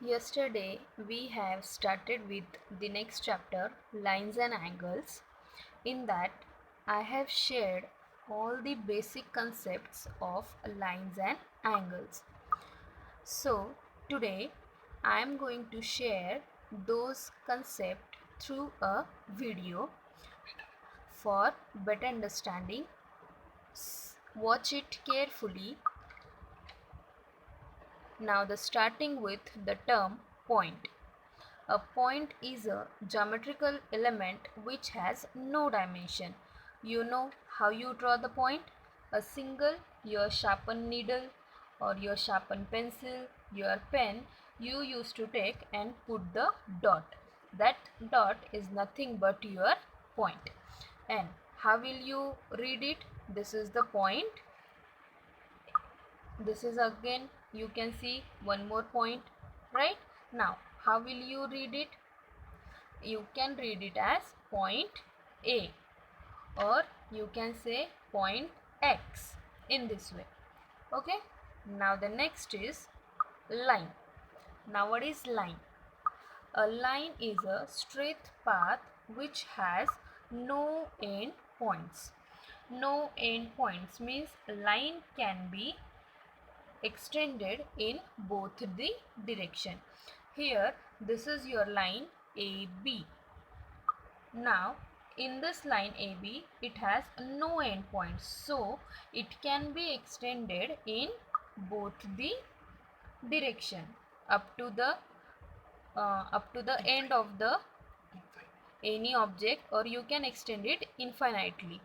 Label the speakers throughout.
Speaker 1: Yesterday we have started with the next chapter, lines and angles. In that I have shared all the basic concepts of lines and angles. So today I am going to share those concepts through a video for better understanding. Watch it carefully. Now the starting with the term point. A point is a geometrical element which has no dimension. You know how you draw the point? A single, your sharpened needle or your sharpened pencil, your pen, you used to take and put the dot. That dot is nothing but your point. And how will you read it? This is the point. This is again, you can see one more point, right? Now, how will you read it? You can read it as point A, or you can say point X in this way. Okay. Now the next is line. Now what is line? A line is a straight path which has no end points. No end points means line can be extended in both the direction. Here this is your line AB. Now in this line AB it has no end points, so it can be extended in both the direction up to the end of the any object, or you can extend it infinitely.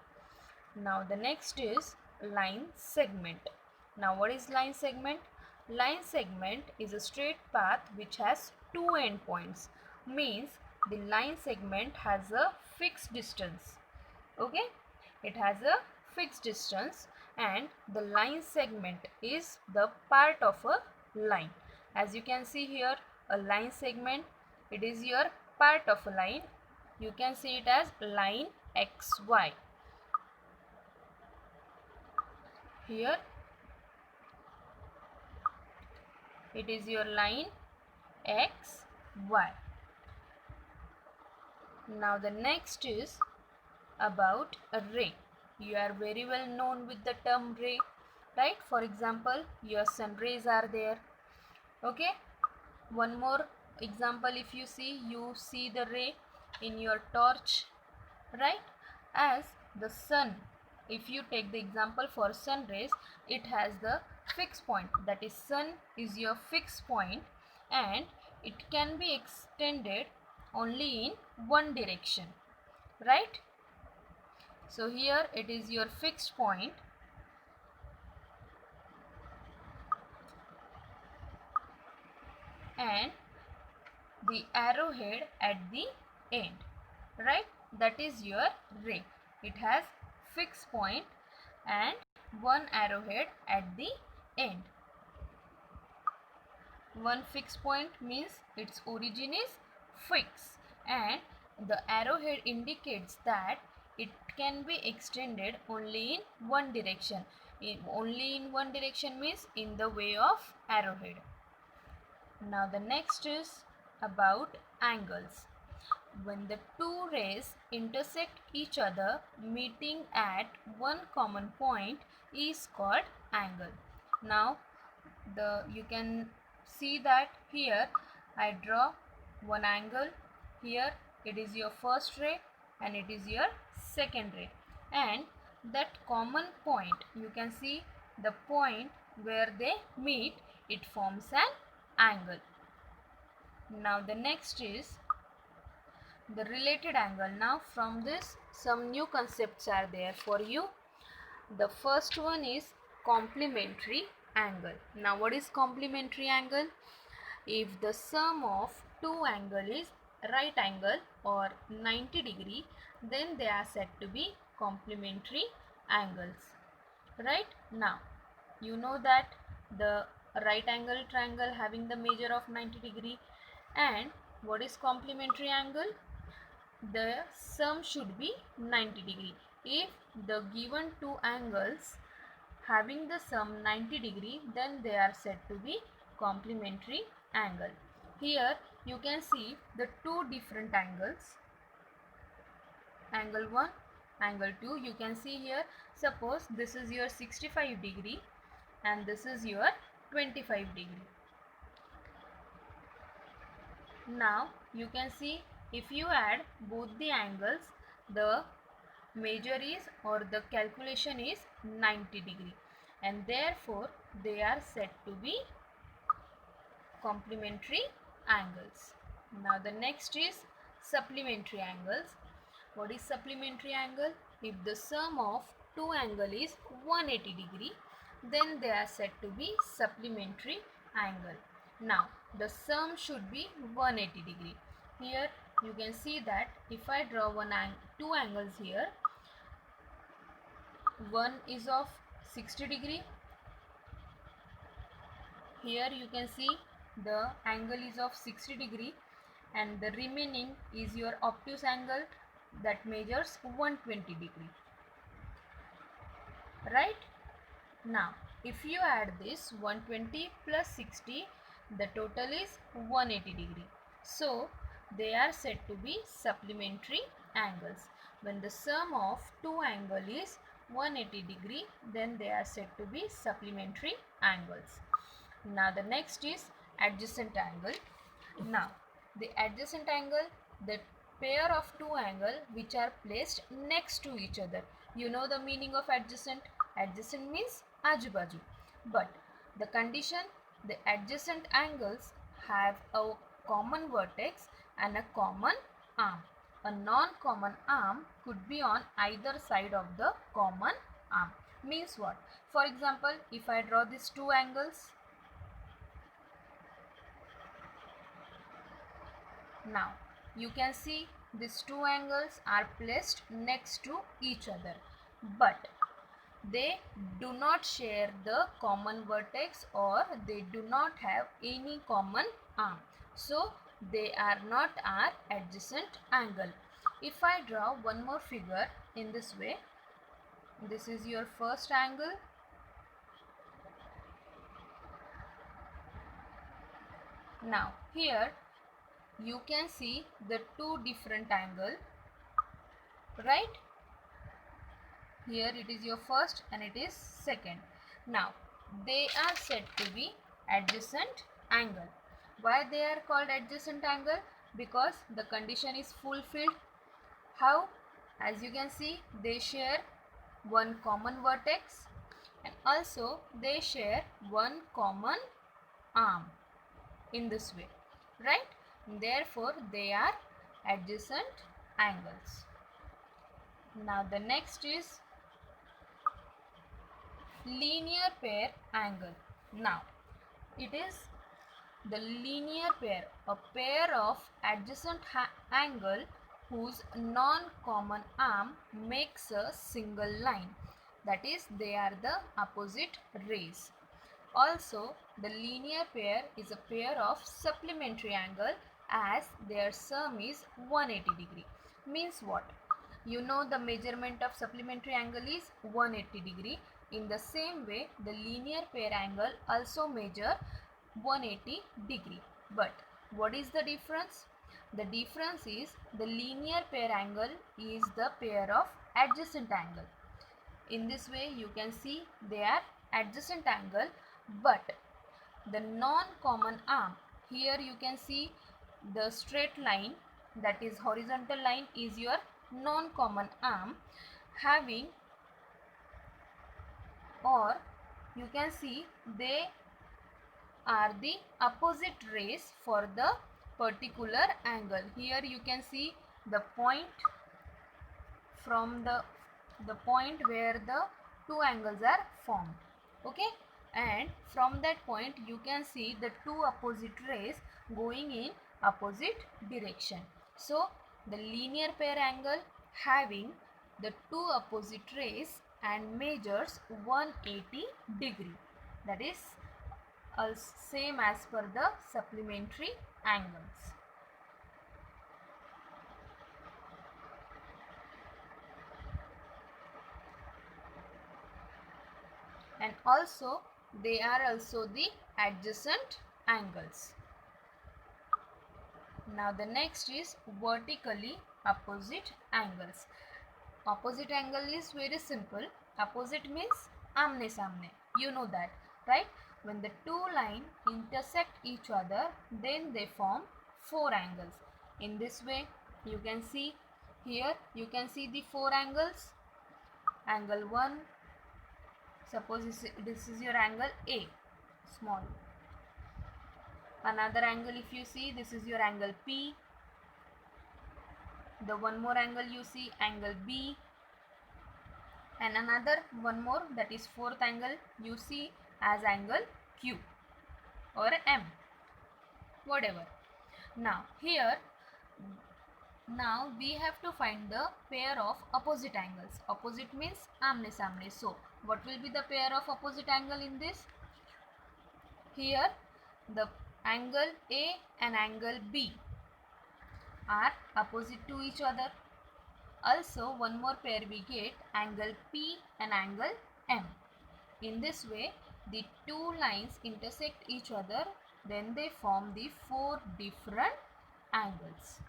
Speaker 1: Now the next is line segment. Now what is line segment? Line segment is a straight path which has two endpoints. Means the line segment has a fixed distance. Okay, it has a fixed distance, and the line segment is the part of a line. As you can see here, a line segment, it is your part of a line. You can see it as line XY. Here it is your line XY. Now the next is about a ray. You are very well known with the term ray, right? For example, your sun rays are there. Okay. One more example, if you see the ray in your torch, right? As the sun, if you take the example for sun rays, it has the fixed point, that is sun is your fixed point, and it can be extended only in one direction, right? So here it is your fixed point, and the arrowhead at the end, right? That is your ray. It has fixed point and one arrowhead at the end. One fixed point means its origin is fixed, and the arrowhead indicates that it can be extended only in one direction. Only in one direction means in the way of arrowhead. Now the next is about angles. When the two rays intersect each other, meeting at one common point is called angle. Now you can see that here I draw one angle. Here it is your first ray and it is your second ray, and that common point, you can see the point where they meet, it forms an angle. Now the next is the related angle. Now from this some new concepts are there for you. The first one is complementary angle. Now what is complementary angle? If the sum of two angle is right angle or 90 degree, then they are said to be complementary angles, right? Now you know that the right angle triangle having the measure of 90 degree, and what is complementary angle? The sum should be 90 degree. If the given two angles having the sum 90 degree, then they are said to be complementary angle. Here you can see the two different angles, angle 1, angle 2. You can see here, suppose this is your 65 degree and this is your 25 degree. Now you can see, if you add both the angles, the measure is, or the calculation is 90 degree, and therefore they are said to be complementary angles. Now the next is supplementary angles. What is supplementary angle? If the sum of two angle is 180 degree, then they are said to be supplementary angle. Now the sum should be 180 degree. Here you can see that if I draw two angles here, one is of 60 degree. Here you can see the angle is of 60 degree, and the remaining is your obtuse angle that measures 120 degree. Right? Now if you add this 120 plus 60, the total is 180 degree. So they are said to be supplementary angles. When the sum of two angle is 180 degree, then they are said to be supplementary angles. Now the next is adjacent angle. Now the adjacent angle, the pair of two angles which are placed next to each other. You know the meaning of adjacent. Adjacent means aju baju. But the condition, the adjacent angles have a common vertex and a common arm. A non-common arm could be on either side of the common arm. Means what? For example, if I draw these two angles, now you can see these two angles are placed next to each other, but they do not share the common vertex, or they do not have any common arm. So they are not our adjacent angle. If I draw one more figure in this way, this is your first angle. Now here you can see the two different angle, right? Here it is your first and it is second. Now they are said to be adjacent angle. Why they are called adjacent angle? Because the condition is fulfilled. How? As you can see, they share one common vertex and also they share one common arm in this way, right? Therefore they are adjacent angles. Now the next is linear pair angle. Now it is the linear pair, a pair of adjacent angle whose non-common arm makes a single line, that is they are the opposite rays. Also the linear pair is a pair of supplementary angle as their sum is 180 degree. Means what? You know the measurement of supplementary angle is 180 degree. In the same way, the linear pair angle also measure 180 degree. But what is the difference? The difference is the linear pair angle is the pair of adjacent angle. In this way you can see they are adjacent angle, but the non-common arm, here you can see the straight line, that is horizontal line, is your non-common arm having, or you can see they are the opposite rays for the particular angle. Here you can see the point from the point where the two angles are formed, okay, and from that point you can see the two opposite rays going in opposite direction. So the linear pair angle having the two opposite rays and measures 180 degree, that is same as per the supplementary angles. And also they are also the adjacent angles. Now the next is vertically opposite angles. Opposite angle is very simple. Opposite means आमने सामने. You know that, right? When the two lines intersect each other, then they form four angles. In this way, you can see here, you can see the four angles. Angle 1, suppose this is your angle A, small. Another angle, if you see, this is your angle P. The one more angle you see, angle B. And another one more, that is fourth angle, you see as angle Q or M, whatever. Now here, now we have to find the pair of opposite angles. Opposite means आमने सामने. So what will be the pair of opposite angle in this? Here the angle A and angle B are opposite to each other. Also one more pair we get, angle P and angle M. In this way the two lines intersect each other, then they form the four different angles.